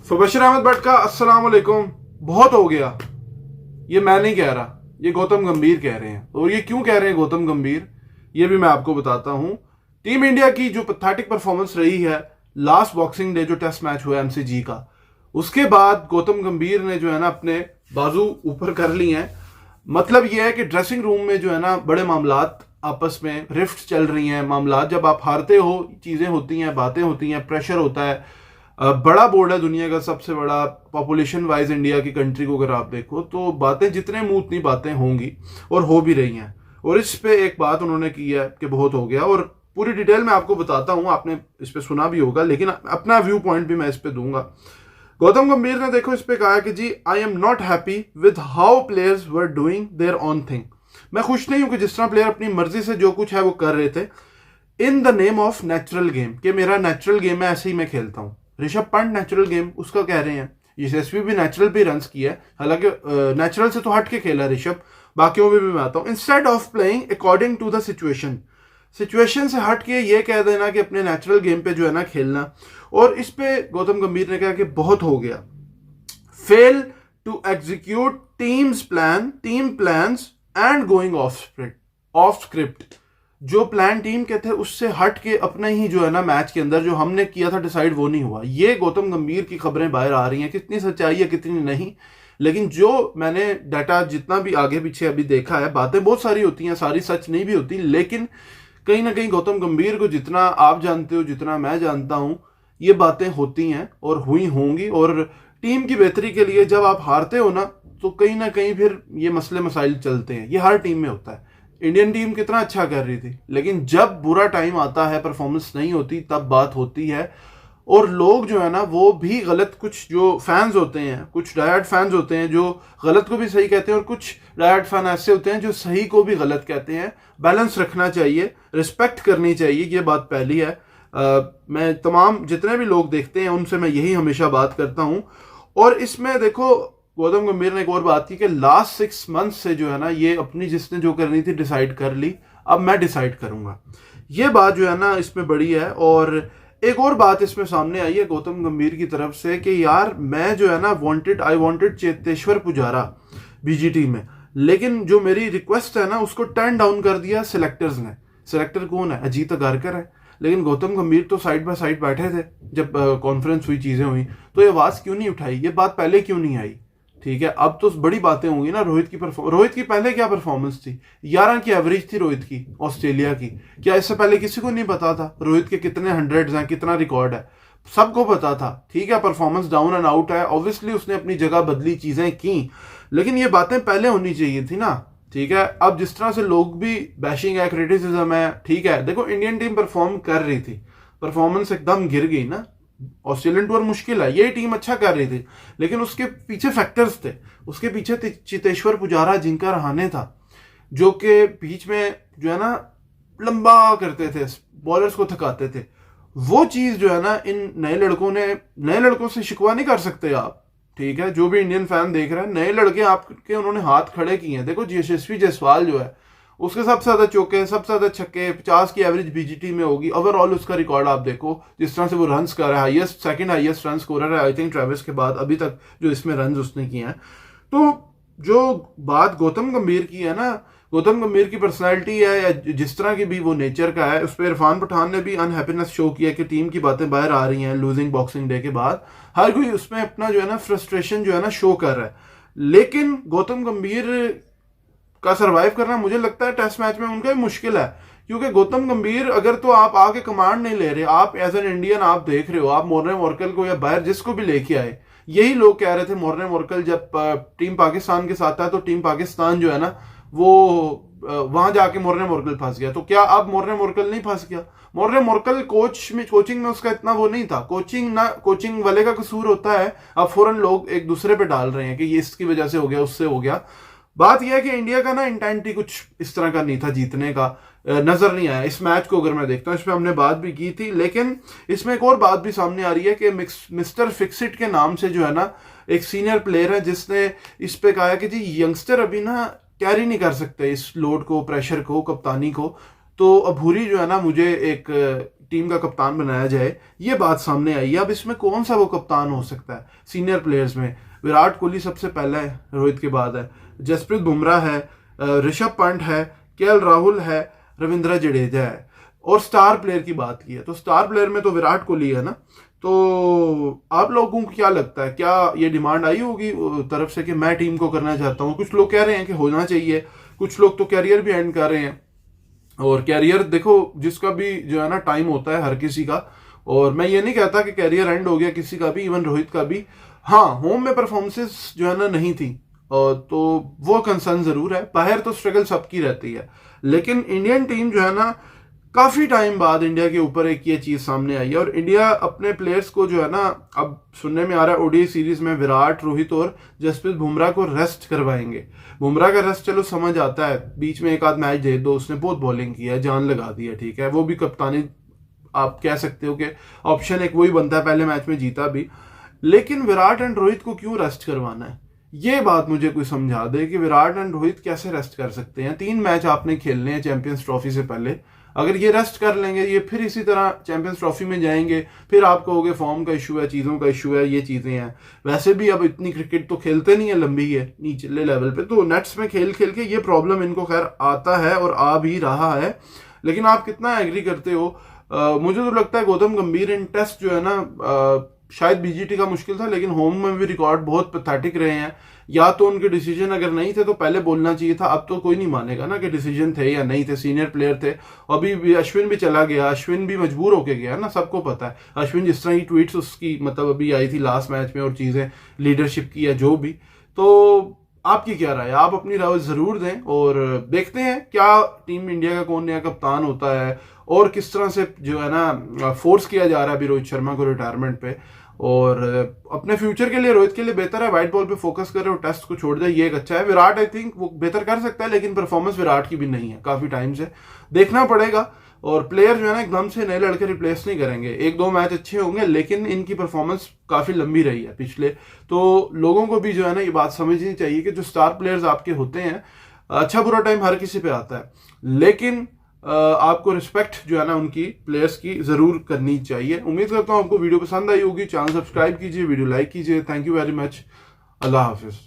सो बशीर अहमद भट्ट का अस्सलाम वालेकुम। बहुत हो गया, ये मैं नहीं कह रहा, ये गौतम गंभीर कह रहे हैं। और ये क्यों कह रहे हैं गौतम गंभीर, ये भी मैं आपको बताता हूं। टीम इंडिया की जो पैथेटिक परफॉर्मेंस रही है लास्ट बॉक्सिंग डे जो टेस्ट मैच हुआ एमसीजी का, उसके बाद गौतम गंभीर ने जो है ना अपने बाजू ऊपर कर लिए हैं। मतलब यह है कि ड्रेसिंग रूम में जो है ना बड़े मामलात आपस में रिफ्ट चल रही हैं। मामलात जब आप हारते हो, चीजें होती हैं, बातें होती हैं, प्रेशर होता है। बड़ा बोर्ड है, दुनिया का सबसे बड़ा पॉपुलेशन वाइज इंडिया की कंट्री को अगर आप देखो तो बातें जितने मुंह उतनी बातें होंगी और हो भी रही हैं। और इस पे एक बात उन्होंने की है कि बहुत हो गया, और पूरी डिटेल में आपको बताता हूं। आपने इस पे सुना भी होगा, लेकिन अपना व्यू पॉइंट भी मैं इस पे दूंगा। गौतम गंभीर ने देखो इस पे कहा कि जी I am not happy with how players were doing their own thing. मैं खुश नहीं हूं कि जिस तरह प्लेयर अपनी मर्जी से जो कुछ है वो कर रहे थे in the name of natural game, कि मेरा नेचुरल गेम है, ऐसे ही मैं खेलता हूं। ऋषभ पंत नेचुरल गेम उसका कह रहे हैं, यशस्वी भी नेचुरल पे रन्स किया है, हालांकि नेचुरल से तो हट के खेला ऋषभ। बाकियों में भी मैं आता हूं, instead of playing according to the situation से हट के ये कह देना कि अपने नेचुरल गेम पे जो है ना खेलना। और इस पे गौतम गंभीर ने कहा कि बहुत हो गया। Fail to execute team plans and going off script. जो प्लान टीम के थे उससे हट के अपने ही जो है ना मैच के अंदर जो हमने किया था डिसाइड वो नहीं हुआ। ये गौतम गंभीर की खबरें बाहर आ रही हैं, कितनी सच्चाई है कितनी नहीं, लेकिन जो मैंने डाटा जितना भी आगे पीछे अभी देखा है, बातें बहुत सारी होती हैं, सारी सच नहीं भी होती, लेकिन कहीं ना कहीं गौतम गंभीर को जितना आप जानते हो, जितना मैं जानता हूं, ये बातें होती हैं और हुई होंगी। और टीम की बेहतरी के लिए जब आप हारते हो ना तो कहीं ना कहीं फिर ये मसले मसाइल चलते हैं। ये हर टीम में होता है। इंडियन टीम कितना अच्छा कर रही थी, लेकिन जब बुरा टाइम आता है, परफॉर्मेंस नहीं होती, तब बात होती है। और लोग जो है ना वो भी गलत, कुछ जो फैंस होते हैं, कुछ डायहार्ड फैंस होते हैं जो गलत को भी सही कहते हैं, और कुछ डायहार्ड फैन ऐसे होते हैं जो सही को भी गलत कहते हैं। बैलेंस रखना चाहिए, रिस्पेक्ट करनी चाहिए, ये बात पहली है। मैं तमाम जितने भी लोग देखते हैं उनसे मैं यही हमेशा बात करता हूं। और इसमें देखो गौतम गंभीर ने एक और बात की कि लास्ट 6 मंथ से जो है ना ये अपनी जिसने जो करनी थी डिसाइड कर ली, अब मैं डिसाइड करूंगा। ये बात जो है ना इसमें बड़ी है। और एक और बात इसमें सामने आई है गौतम गंभीर की तरफ से कि यार मैं जो है ना I wanted Cheteshwar Pujara BGT में, लेकिन जो मेरी रिक्वेस्ट है ना उसको टर्न डाउन कर दिया सिलेक्टर्स ने। सिलेक्टर कौन है? अजीत अगारकर है। लेकिन गौतम गंभीर तो साइड बाय साइड बैठे थे जब कॉन्फ्रेंस हुई, चीजें हुई, तो ये आवाज क्यों नहीं उठाई? ये बात पहले क्यों नहीं आई? ठीक है, अब तो बड़ी बातें होंगी ना। रोहित की पहले क्या परफॉर्मेंस थी? 11 की एवरेज थी रोहित की ऑस्ट्रेलिया की। क्या इससे पहले किसी को नहीं पता था रोहित के कितने हंड्रेड्स हैं, कितना रिकॉर्ड है? सबको पता था। ठीक है, परफॉर्मेंस डाउन एंड आउट है, ऑब्वियसली उसने अपनी जगह बदली, चीजें की, लेकिन ये बातें पहले होनी चाहिए थी ना। ठीक है, अब जिस तरह से लोग भी बैशिंग है, क्रिटिसिज्म है, ठीक है, देखो इंडियन टीम परफॉर्म कर रही थी, परफॉर्मेंस एकदम गिर गई ना। ऑस्ट्रेलियन टूर मुश्किल है, ये टीम अच्छा कर रही थी, लेकिन उसके पीछे फैक्टर्स थे। उसके पीछे चेतेश्वर पुजारा, जिनका रहाने था, जो के बीच में जो है ना लंबा करते थे, बॉलर्स को थकाते थे। वो चीज जो है ना इन नए लड़कों से शिकवा नहीं कर सकते आप। ठीक है, जो भी इंडियन फैन देख रहा है, नए लड़के आपके उन्होंने हाथ खड़े किए हैं। देखो यशस्वी जायसवाल जो है उसके सबसे ज्यादा चौके, सबसे ज्यादा छक्के, 50 की एवरेज बीजीटी में होगी। ओवरऑल उसका रिकॉर्ड आप देखो, जिस तरह से वो रन्स कर रहा है, सेकंड हाईएस्ट रन स्कोरर है आई थिंक ट्रेविस के बाद अभी तक जो इसमें रन्स उसने किए हैं। तो जो बात गौतम गंभीर की है ना, गौतम गंभीर की पर्सनैलिटी है या जिस तरह की भी वो नेचर का है, उस पर इरफान पठान ने भी अनहैप्पीनेस शो किया कि टीम की बातें बाहर आ रही हैं लूजिंग बॉक्सिंग डे के बाद। हर कोई उसमें अपना जो है ना फ्रस्ट्रेशन जो है ना शो कर रहा है, लेकिन गौतम गंभीर का सरवाइव करना मुझे लगता है टेस्ट मैच में उनका भी मुश्किल है। क्योंकि गौतम गंभीर अगर तो आप आके कमांड नहीं ले रहे, आप एज एन इंडियन आप देख रहे हो, आप मॉर्ने मॉर्कल को या बाहर जिसको भी लेके आए, यही लोग कह रहे थे मॉर्ने मॉर्कल जब टीम पाकिस्तान के साथ है तो टीम पाकिस्तान जो है ना वो वहां जाके मॉर्ने मॉर्कल फंस गया। तो क्या अब मॉर्ने मॉर्कल नहीं फंस गया? मॉर्ने मॉर्कल कोचिंग में उसका इतना वो नहीं था। कोचिंग वाले का कसूर होता है। अब फौरन लोग एक दूसरे पे डाल रहे हैं कि ये इसकी वजह से हो गया, उससे हो गया। बात यह है कि इंडिया का ना इंटेंट ही कुछ इस तरह का नहीं था, जीतने का नजर नहीं आया इस मैच को। अगर मैं देखता हूँ, इस पर हमने बात भी की थी, लेकिन इसमें एक और बात भी सामने आ रही है कि मिस्टर फिक्सिट के नाम से जो है ना एक सीनियर प्लेयर है जिसने इस पे कहा है कि जी यंगस्टर अभी ना कैरी नहीं कर सकते इस लोड को, प्रेशर को, कप्तानी को। तो अभूरी जो है ना मुझे एक टीम का कप्तान बनाया जाए, ये बात सामने आई है। अब इसमें कौन सा वो कप्तान हो सकता है? सीनियर प्लेयर्स में विराट कोहली सबसे पहला है, रोहित के बाद है, जसप्रीत बुमराह है, ऋषभ पंत है, केएल राहुल है, रविंद्र जडेजा है। और स्टार प्लेयर की बात की है तो स्टार प्लेयर में तो विराट कोहली है ना। तो आप लोगों को क्या लगता है, क्या ये डिमांड आई होगी तरफ से कि मैं टीम को करना चाहता हूँ? कुछ लोग कह रहे हैं कि होना चाहिए, कुछ लोग तो कैरियर भी एंड कर रहे हैं। और कैरियर देखो, जिसका भी जो है ना टाइम होता है हर किसी का, और मैं ये नहीं कहता कि कैरियर एंड हो गया किसी का भी, इवन रोहित का भी। हाँ, होम में परफॉर्मेंसेस जो है ना नहीं थी, और तो वो कंसर्न जरूर है। बाहर तो स्ट्रगल सबकी रहती है, लेकिन इंडियन टीम जो है ना, काफी टाइम बाद इंडिया के ऊपर एक ये चीज सामने आई है। और इंडिया अपने प्लेयर्स को जो है ना, अब सुनने में आ रहा है ओडीआई सीरीज में विराट, रोहित और जसप्रीत बुमराह को रेस्ट करवाएंगे। बुमराह का रेस्ट चलो समझ आता है, बीच में एक आध मैच दे दो, उसने बहुत बॉलिंग की है, जान लगा दी है, ठीक है, वो भी कप्तानी आप कह सकते हो कि ऑप्शन एक वही बनता है, पहले मैच में जीता भी। लेकिन विराट एंड रोहित को क्यों रेस्ट करवाना है? ये बात मुझे कोई समझा दे कि विराट एंड रोहित कैसे रेस्ट कर सकते हैं। 3 मैच आपने खेलने हैं चैंपियंस ट्रॉफी से पहले, अगर ये रेस्ट कर लेंगे, ये फिर इसी तरह चैंपियंस ट्रॉफी में जाएंगे, फिर आप कहोगे फॉर्म का इशू है, चीज़ों का इशू है, ये चीज़ें हैं। वैसे भी अब इतनी क्रिकेट तो खेलते नहीं है लंबी है नीचले लेवल पे, तो नेट्स में खेल खेल के ये प्रॉब्लम इनको खैर आता है और आ भी रहा है। लेकिन आप कितना एग्री करते हो? मुझे तो लगता है गौतम गंभीर इन टेस्ट जो है ना, शायद बीजीटी का मुश्किल था, लेकिन होम में भी रिकॉर्ड बहुत पैथेटिक रहे हैं। या तो उनके डिसीजन अगर नहीं थे तो पहले बोलना चाहिए था, अब तो कोई नहीं मानेगा ना कि डिसीजन थे या नहीं थे, सीनियर प्लेयर थे। अभी भी अश्विन भी चला गया, अश्विन भी मजबूर होके गया ना, सबको पता है। अश्विन जिस तरह की ट्वीट्स उसकी मतलब अभी आई थी लास्ट मैच में, और चीजें लीडरशिप की या जो भी, तो आपकी क्या राय है? आप अपनी राय जरूर दें, और देखते हैं क्या टीम इंडिया का कौन नया कप्तान होता है, और किस तरह से जो है ना फोर्स किया जा रहा है अभी रोहित शर्मा को रिटायरमेंट पे। और अपने फ्यूचर के लिए रोहित के लिए बेहतर है व्हाइट बॉल पे फोकस करे और टेस्ट को छोड़ दे, ये एक अच्छा है। विराट आई थिंक वो बेहतर कर सकता है, लेकिन परफॉर्मेंस विराट की भी नहीं है, काफी टाइम से देखना पड़ेगा। और प्लेयर जो है ना एकदम से नए लड़के रिप्लेस नहीं करेंगे, 1-2 मैच अच्छे होंगे, लेकिन इनकी परफॉर्मेंस काफी लंबी रही है पिछले। तो लोगों को भी जो है ना ये बात समझनी चाहिए कि जो स्टार प्लेयर्स आपके होते हैं, अच्छा बुरा टाइम हर किसी पे आता है, लेकिन आपको रिस्पेक्ट जो है ना उनकी प्लेयर्स की जरूर करनी चाहिए। उम्मीद करता हूं आपको वीडियो पसंद आई होगी। चैनल सब्सक्राइब कीजिए, वीडियो लाइक कीजिए। Thank you very much. Allah Hafiz.